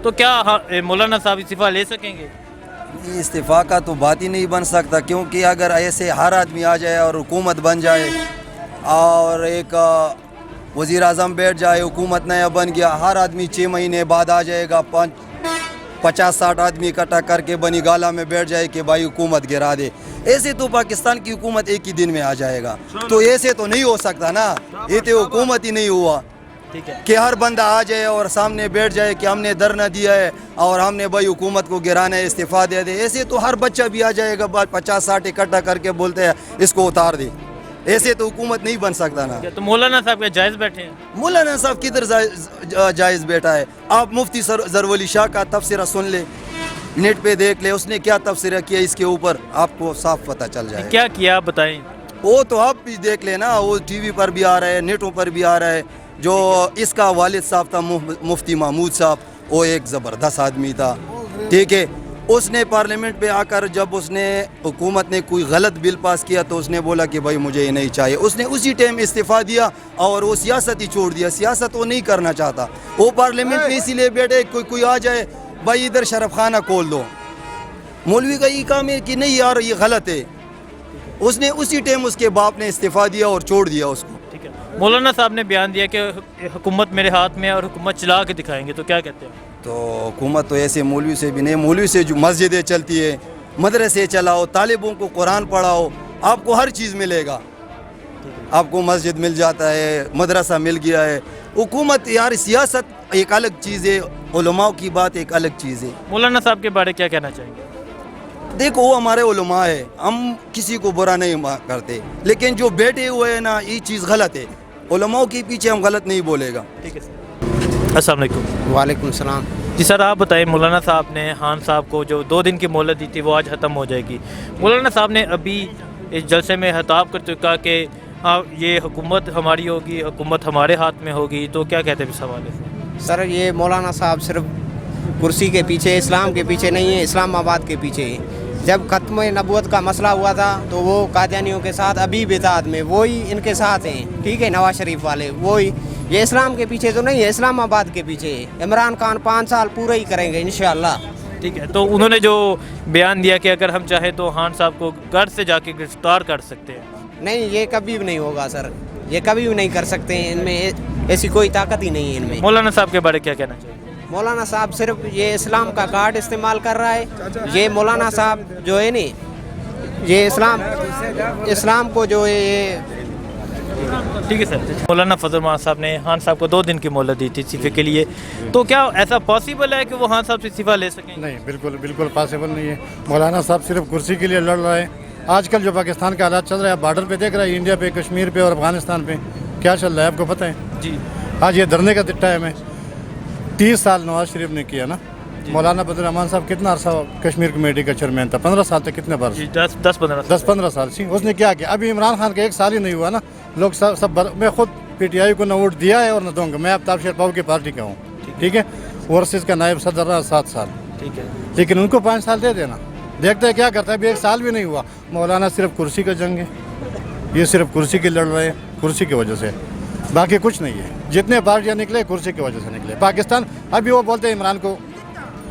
تو کیا مولانا صاحب استعفیٰ لے سکیں گے؟ استعفیٰ کا تو بات ہی نہیں بن سکتا، کیونکہ اگر ایسے ہر آدمی آ جائے اور حکومت بن جائے اور ایک وزیر اعظم بیٹھ جائے، حکومت نیا بن گیا، ہر آدمی 6 مہینے بعد آ جائے گا، 50-60 آدمی اکٹھا کر کے بنی گالا میں بیٹھ جائے کہ بھائی حکومت گرا دے، ایسے تو پاکستان کی حکومت ایک ہی دن میں آ جائے گا، تو ایسے تو نہیں ہو سکتا نا، یہ تو حکومت ہی نہیں ہوا ٹھیک ہے، کہ ہر بندہ آ جائے اور سامنے بیٹھ جائے کہ ہم نے دھرنا دیا ہے اور ہم نے بھائی حکومت کو گرانا ہے، استعفیٰ دے دے، ایسے تو ہر بچہ بھی آ جائے گا، 50-60 اکٹھا کر کے بولتے ہیں اس کو اتار دے، ایسے تو حکومت نہیں بن سکتا نا۔ تو مولانا صاحب کیا جائز بیٹھے ہیں؟ مولانا صاحب کدھر جائز بیٹھا ہے؟ آپ مفتی زرولی شاہ کا تفسیرہ سن لے، نیٹ پہ دیکھ لے، اس نے کیا تفسیرہ کیا اس کے اوپر، آپ کو صاف پتہ چل جائے گا۔ کیا کیا آپ بتائیں؟ وہ تو آپ بھی دیکھ لینا، وہ ٹی وی پر بھی آ رہا ہے، نیٹوں پر بھی آ رہا ہے، جو اس کا والد صاحب تھا مفتی محمود صاحب، وہ ایک زبردست آدمی تھا، ٹھیک ہے، اس نے پارلیمنٹ پہ آ کر جب اس نے حکومت نے کوئی غلط بل پاس کیا تو اس نے بولا کہ بھائی مجھے یہ نہیں چاہیے، اس نے اسی ٹائم استعفیٰ دیا اور وہ سیاست ہی چھوڑ دیا، سیاست وہ نہیں کرنا چاہتا، وہ پارلیمنٹ میں اسی لیے بیٹھے کوئی آ جائے بھائی ادھر شرف خانہ کھول دو، مولوی کا یہ کام ہے کہ نہیں یار یہ غلط ہے، اس نے اسی ٹائم اس کے باپ نے استعفیٰ دیا اور چھوڑ دیا اس کو۔ ٹھیک ہے، مولانا صاحب نے بیان دیا کہ حکومت میرے ہاتھ میں اور حکومت چلا کے دکھائیں گے، تو کیا کہتے ہیں؟ تو حکومت تو ایسے مولوی سے بھی نہیں، مولوی سے جو مسجدیں چلتی ہے، مدرسے چلاؤ، طالبوں کو قرآن پڑھاؤ، آپ کو ہر چیز ملے گا، آپ کو مسجد مل جاتا ہے، مدرسہ مل گیا ہے، حکومت یار سیاست ایک الگ چیز ہے، علماء کی بات ایک الگ چیز ہے۔ مولانا صاحب کے بارے کیا کہنا چاہیں گے؟ دیکھو وہ ہمارے علماء ہے، ہم کسی کو برا نہیں کرتے، لیکن جو بیٹھے ہوئے ہیں نا یہ چیز غلط ہے، علماء کے پیچھے ہم غلط نہیں بولے گا۔ ٹھیک ہے سر، السلام علیکم۔ وعلیکم السلام۔ جی سر آپ بتائیں، مولانا صاحب نے خان صاحب کو جو 2 دن کی مہلت دی تھی وہ آج ختم ہو جائے گی، مولانا صاحب نے ابھی اس جلسے میں خطاب کر چکا کہ یہ حکومت ہماری ہوگی، حکومت ہمارے ہاتھ میں ہوگی، تو کیا کہتے ہیں اس حوالے سے؟ سر یہ مولانا صاحب صرف کرسی کے پیچھے، اسلام کے پیچھے نہیں ہے، اسلام آباد کے پیچھے ہے۔ جب ختم نبوت کا مسئلہ ہوا تھا تو وہ قادیانیوں کے ساتھ، ابھی بدعت میں وہی ان کے ساتھ ہیں، ٹھیک ہے، نواز شریف والے وہی، یہ اسلام کے پیچھے تو نہیں ہے، اسلام آباد کے پیچھے ہے۔ عمران خان 5 سال پورے ہی کریں گے انشاءاللہ۔ ٹھیک ہے، تو انہوں نے جو بیان دیا کہ اگر ہم چاہیں تو خان صاحب کو گھر سے جا کے گرفتار کر سکتے ہیں، نہیں یہ کبھی بھی نہیں ہوگا سر، یہ کبھی بھی نہیں کر سکتے ہیں، ان میں ایسی کوئی طاقت ہی نہیں ہے ان میں۔ مولانا صاحب کے بارے کیا کہنا چاہیے؟ مولانا صاحب صرف یہ اسلام کا کارڈ استعمال کر رہا ہے، یہ مولانا صاحب جو ہے نا یہ اسلام کو جو ہے یہ۔ ٹھیک ہے سر، مولانا فضل الرحمان صاحب نے خان صاحب کو 2 دن کی مہلت دی تھی استعفے کے لیے، تو کیا ایسا پاسبل ہے کہ وہ خان صاحب سے استعفیٰ لے سکیں؟ نہیں، بالکل پاسبل نہیں ہے۔ مولانا صاحب صرف کرسی کے لیے لڑ رہے ہیں۔ آج کل جو پاکستان کا حالات چل رہا ہے، بارڈر پہ دیکھ رہا ہے، انڈیا پہ، کشمیر پہ اور افغانستان پہ کیا چل رہا ہے آپ کو پتہ ہے؟ جی، آج یہ دھرنے کا ٹائم ہے۔ 30 سال نواز شریف نے کیا نا، مولانا فضل الرحمان صاحب کتنا عرصہ کشمیر کمیٹی کا چیئرمین تھا؟ 15 سال تک، کتنے بار؟ جی 10-15 سال سی۔ اس نے کیا کیا؟ ابھی عمران خان کا 1 سال ہی نہیں ہوا نا، لوگ سب میں خود پی ٹی آئی کو نہ ووٹ دیا ہے اور نہ دوں گا، میں آفتاب شیر پاؤ کی پارٹی کا ہوں، ٹھیک ہے، ورسز کا نائب صدر رہا 7 سال، ٹھیک ہے، لیکن ان کو 5 سال دے دینا، دیکھتے ہیں کیا کرتا ہے۔ ابھی 1 سال بھی نہیں ہوا۔ مولانا صرف کرسی کا جنگ ہے، یہ صرف کرسی کے لڑ رہے ہیں، کرسی کی وجہ سے، باقی کچھ نہیں ہے۔ جتنے پارٹیاں نکلے کرسی کی وجہ سے نکلے۔ پاکستان ابھی وہ بولتے ہیں عمران کو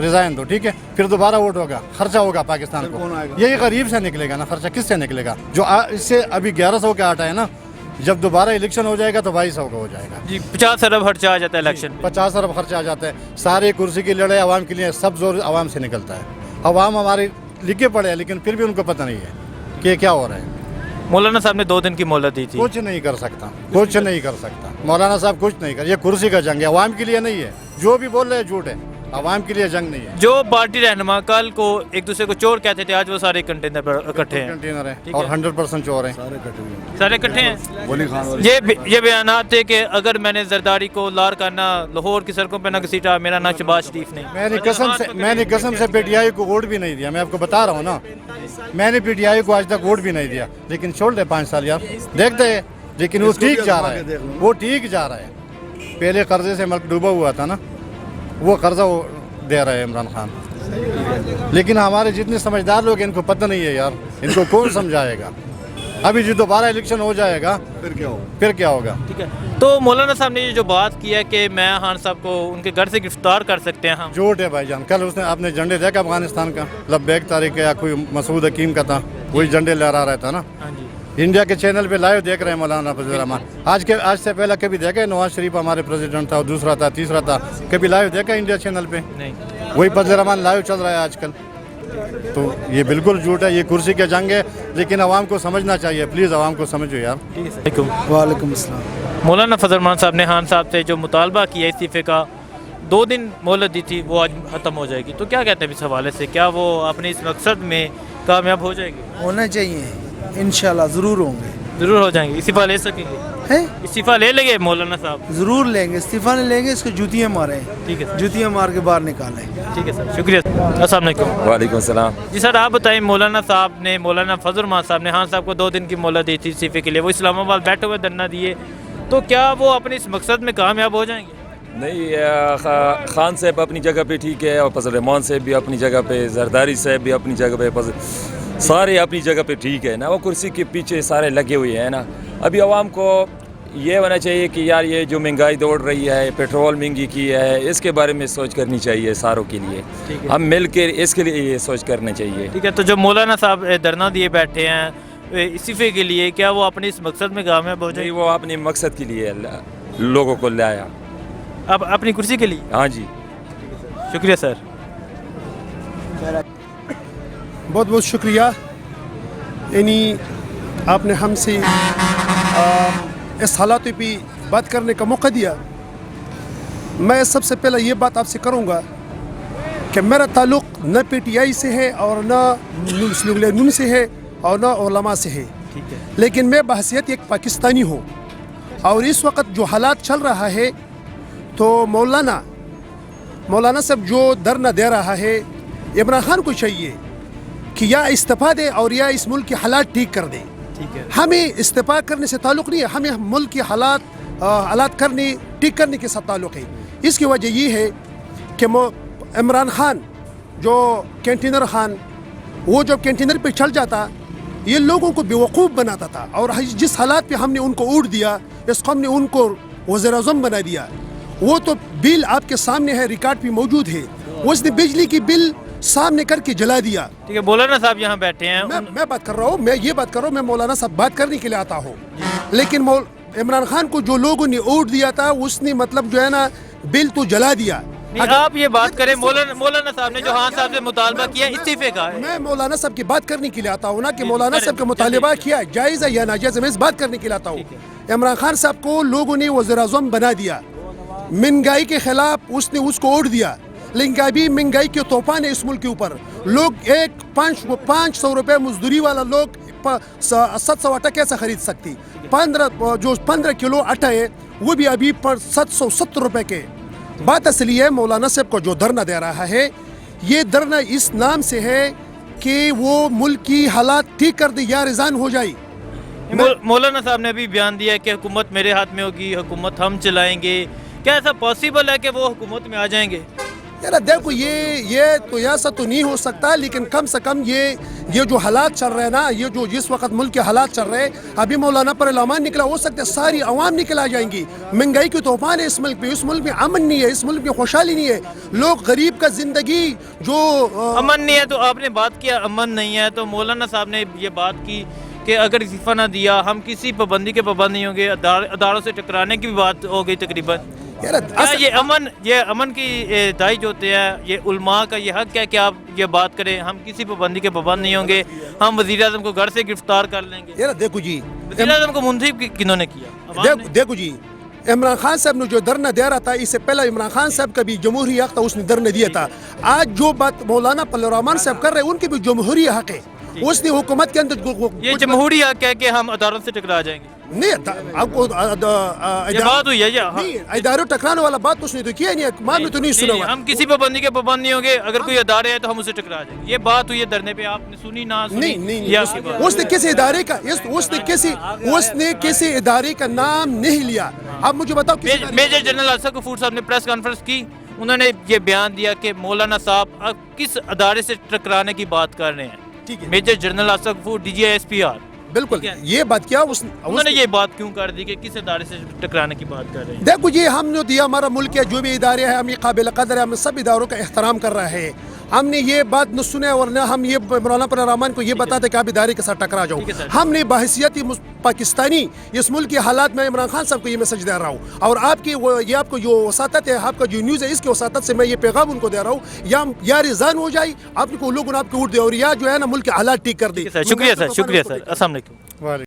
ریزائن دو، ٹھیک ہے، پھر دوبارہ ووٹ ہوگا، خرچہ ہوگا پاکستان کو، یہی غریب سے نکلے گا نا خرچہ، کس سے نکلے گا؟ جو اس سے ابھی 1100 کا آٹا ہے نا، جب دوبارہ الیکشن ہو جائے گا تو 2200 کا ہو جائے گا۔ جی 50 ارب خرچہ آ جاتا ہے الیکشن میں، 50 ارب خرچہ آ جاتا ہے، سارے کرسی کی لڑائی عوام کے لیے، سب زور عوام سے نکلتا ہے۔ عوام ہمارے لکھے پڑے ہیں لیکن پھر بھی ان کو پتہ نہیں ہے کہ کیا ہو رہا ہے۔ مولانا صاحب نے 2 دن کی مہلت دی تھی، کچھ نہیں کر سکتا، کچھ نہیں کر سکتا مولانا صاحب، کچھ نہیں کر، یہ کرسی کا جنگ ہے، عوام کے لیے نہیں ہے، جو بھی بول رہے ہیں جھوٹ ہے، عوام کے لیے جنگ نہیں ہے۔ جو پارٹی رہنما کل کو ایک دوسرے کو چور کہتے تھے، آج وہ سارے کنٹینر پر اکٹھے ہیں، کنٹینر ہے اور 100% چور ہیں، سارے اکٹھے ہیں۔ یہ بیانات تھے کہ اگر میں نے زرداری کو لار کرنا لاہور کی سڑکوں پہ نہ گھسیٹا، میرا نام شہباز شریف نہیں۔ میں نے قسم سے پی ٹی آئی کو ووٹ بھی نہیں دیا، میں آپ کو بتا رہا ہوں نا، میں نے پی ٹی آئی کو آج تک ووٹ بھی نہیں دیا، لیکن چھوڑ دے 5 سال یار، دیکھتے ہیں، لیکن وہ ٹھیک جا رہا ہے، وہ ٹھیک جا رہا ہے۔ پہلے قرضے سے ملک ڈوبا ہوا تھا نا، وہ قرضہ وہ دے رہا ہے عمران خان، لیکن ہمارے جتنے سمجھدار لوگ ہیں ان کو پتہ نہیں ہے یار، ان کو کون سمجھائے گا؟ अभी जो दोबारा इलेक्शन हो जाएगा फिर क्या होगा। ठीक है, तो मौलाना साहब ने ये जो बात की है कि मैं खान साहब को उनके घर से गिरफ्तार कर सकते हैं हम, झूठ है भाईजान। कल उसने आपने झंडे देखा अफगानिस्तान का, लब्बैक तारीख या कोई मसूद हकीम का था, वही झंडे लहरा रहा था ना। हाँ जी, इंडिया के चैनल पे लाइव देख रहे हैं मौलाना फजल रहमान। आज से पहले कभी देखा नवाज शरीफ हमारे प्रेसिडेंट था, दूसरा था, तीसरा था, कभी लाइव देखा इंडिया चैनल पे? नहीं। वही फजल रहमान लाइव चल रहा है आजकल। तो ये बिल्कुल झूठ है, ये कुर्सी के जंग है, लेकिन आवाम को समझना चाहिए। प्लीज़ आवाम को समझो यार। ठीक है। वालेकुम अस्सलाम। मौलाना फजल रहमान साहब ने खान साहब से जो मुतालबा किया इस्तीफ़े का, 2 दिन मोहलत दी थी, वो आज ख़त्म हो जाएगी, तो क्या कहते हैं इस हवाले से? क्या वो अपने इस मकसद में कामयाब हो जाएगी? होना चाहिए, इंशाल्लाह ज़रूर होंगे। ज़रूर हो जाएंगे। इस्तीफ़ा ले सकेंगे? हैं इस्तीफ़ा ले लेंगे मौलाना साहब? ज़रूर लेंगे, इस्तीफ़ा नहीं लेंगे, इसको जूतियाँ मारें। ठीक है सर। जूतियाँ मार के बाहर निकालें। ठीक है सर, शुक्रिया। अस्सलाम वालेकुम। वालेकुम सलाम। जी सर, आप बताइए, मौलाना साहब ने, मौलाना फजल रहमान साहब ने खान साहब को 2 दिन की मोहलत दी थी इस्तीफ़े के लिए, वो इस्लामाबाद बैठे हुए धरना दिए, तो क्या वो अपने इस मकसद में कामयाब हो जाएंगे? नहीं, खान साहब अपनी जगह पे ठीक है, और फजल रहमान साहब भी अपनी जगह पे, जरदारी साहब भी अपनी जगह पे, सारे अपनी जगह पे ठीक है ना। वो कुर्सी के पीछे सारे लगे हुए हैं ना। अभी आवाम को ये होना चाहिए कि यार ये जो महंगाई दौड़ रही है, पेट्रोल महंगी की है, इसके बारे में सोच करनी चाहिए सारों के लिए। हम मिल के इसके लिए ये सोच करना चाहिए। ठीक है, तो जो मौलाना साहब धरना दिए बैठे हैं इस्तीफ़े के लिए, क्या वो अपने इस मकसद में कामयाब हो नहीं, जाएंगे? वो अपने मकसद के लिए लोगों को लाया। अब अपनी कुर्सी के लिए? हाँ जी। शुक्रिया सर। बहुत बहुत शुक्रिया। यानी आपने हमसे इस हालात पे बात करने का मौका दिया। मैं सबसे पहले ये बात आपसे करूँगा कि मेरा ताल्लुक़ न PTI से है और न मुस्लिम लीग नून से है और न उलमा से है, ठीक है, लेकिन मैं बहसियत एक पाकिस्तानी हूँ। और इस वक्त जो हालात चल रहा है, तो मौलाना साहब जो धरना दे रहा है, इमरान खान को चाहिए कि या इस्तीफ़ा दे और या इस मुल्क के हालात ठीक कर दे। ठीक है। हमें इस्तीफ़ा करने से ताल्लुक़ नहीं है, हमें मुल्क के हालात करने ठीक करने के साथ ताल्लुक़ है। इसकी वजह ये है कि इमरान खान जो कैंटीनर खान, वो जब कैंटीनर पे चल जाता, ये लोगों को बेवकूफ़ बनाता था, और जिस हालात पे हमने उनको उड़ दिया, इसको हमने उनको वज़ीर-ए-आज़म बना दिया। वो तो बिल आपके सामने है, रिकॉर्ड पे मौजूद है, उसने बिजली की बिल सामने करके जला दिया। ठीक है, मौलाना साहब यहाँ बैठे हैं। मैं बात कर रहा हूँ, मैं ये बात कर रहा हूँ, मैं मौलाना साहब बात करने के लिए आता हूँ, लेकिन इमरान खान को जो लोगों ने वोट दिया था, उसने मतलब जो है ना बिल तो जला दिया। आप ये बात करें, मौलाना साहब ने जो खान साहब से मुतालबा किया इस्तीफे का है। मैं मौलाना साहब की बात करने के लिए आता हूँ ना, कि मौलाना साहब का मुतालबा किया जायज़ है या नाजायज़ है, मैं इस बात करने के लिए आता हूँ। इमरान खान साहब को लोगों ने वज़ीर-ए-आज़म बना दिया, महंगाई के खिलाफ उसने उसको वोट दिया, लेकिन अभी महंगाई के तूफान है इस मुल्क के ऊपर। लोग 500 रुपये मजदूरी वाला लोग 700 आटा कैसे खरीद सकती? 15 किलो आटा है, वो भी अभी 770 रुपये के। बात असली है, मौलाना साहब को जो धरना दे रहा है, ये धरना इस नाम से है कि वो मुल्क की हालात ठीक कर दे या रिजाइन हो जाए। मौलाना साहब ने भी बयान दिया है कि हुकूमत मेरे हाथ में होगी, हुकूमत हम चलाएंगे। क्या ऐसा पॉसिबल है कि वो हुकूमत में आ जाएंगे? यार देखो, ये तो ऐसा तो नहीं हो सकता, लेकिन कम से कम ये जो हालात चल रहे हैं ना, ये जो जिस वक्त मुल्क के हालात चल रहे हैं, अभी मौलाना पर इल्ज़ाम निकला, हो सकता है सारी आवाम निकल आ जाएंगी। महंगाई की तूफान है इस मुल्क में, इस मुल्क में अमन नहीं है, इस मुल्क में खुशहाली नहीं है। लोग गरीब का जिंदगी जो अमन नहीं है, तो आपने बात किया अमन नहीं है, तो मौलाना साहब ने ये बात की कि अगर इस्तीफा ना दिया, हम किसी पाबंदी के पाबंद नहीं होंगे, अदारों से टकराने की भी बात हो गई तकरीबन। क्या ये अमन की दाइज होते हैं, ये उलमा का ये हक है कि आप ये बात करें, हम किसी पाबंदी के पाबंद नहीं होंगे, हम वज़ीर-ए-आज़म को घर से गिरफ्तार कर लेंगे? यार देखो जी, वज़ीर-ए-आज़म को मुंतखब किन्होंने किया? देखो जी, इमरान खान साहब ने जो धरना दे रहा था, इससे पहले इमरान खान साहब का भी जमहूरी हक था, उसने धरना दिया था। आज जो बात मौलाना फजल रहमान साहब कर रहे हैं, उनके भी जमहूरी हक है, उसने हुकूमत के अंदर ये जमहूरी हक है कि हम अदालत से टकरा जाएंगे। नहीं, आपको ये बात हुई है या? नहीं, इदारों टकराने वाला बात तो उसने तो किया नहीं, मामले तो नहीं सुना हुआ। हम किसी पाबंदी के पाबंद नहीं होंगे, अगर कोई अदारे है तो हम उसे टकरा जाएंगे, ये बात हुई है धरने पे। आपने सुनी ना सुनी? नहीं, उसने किसी इदारे का उसने किसी इदारे का नाम नहीं लिया। अब मुझे बताओ, मेजर जनरल असद गफूर साहब ने प्रेस कॉन्फ्रेंस की, उन्होंने ये बयान दिया कि मौलाना साहब अब किस अदारे से टकराने की बात कर रहे हैं। Major general Asad Gafoor DGI SPR बिल्कुल ये बात किया उन्होंने ये बात क्यों कर दी कि किस इदारे से टकराने की बात कर रहे हैं? देखो ये हम जो दिया हमारा मुल्क के जो भी इदारे हैं हम ये काबिल कदर है, हम सब इदारों का एहतराम कर रहे हैं। हमने ये बात न सुने और न हम ये मौलाना पर रहमान को ये बताते कि आप इदारे के साथ टकरा जाओ। हमने बहसियत पाकिस्तानी इस मुल्क के हालात में इमरान खान साहब को ये मैसेज दे रहा हूँ और आपकी ये आपको जो वसातत है, आपका जो न्यूज़ है, इसकी वसातत से मैं ये पैगाम उनको दे रहा हूँ, या रिजाइन हो जाए आपको लोगों ने आपको वोट दे और या जो है ना मुल्क के हालात ठीक कर दी। शुक्रिया सर, शुक्रिया सर, अस्सलाम वालेकुम।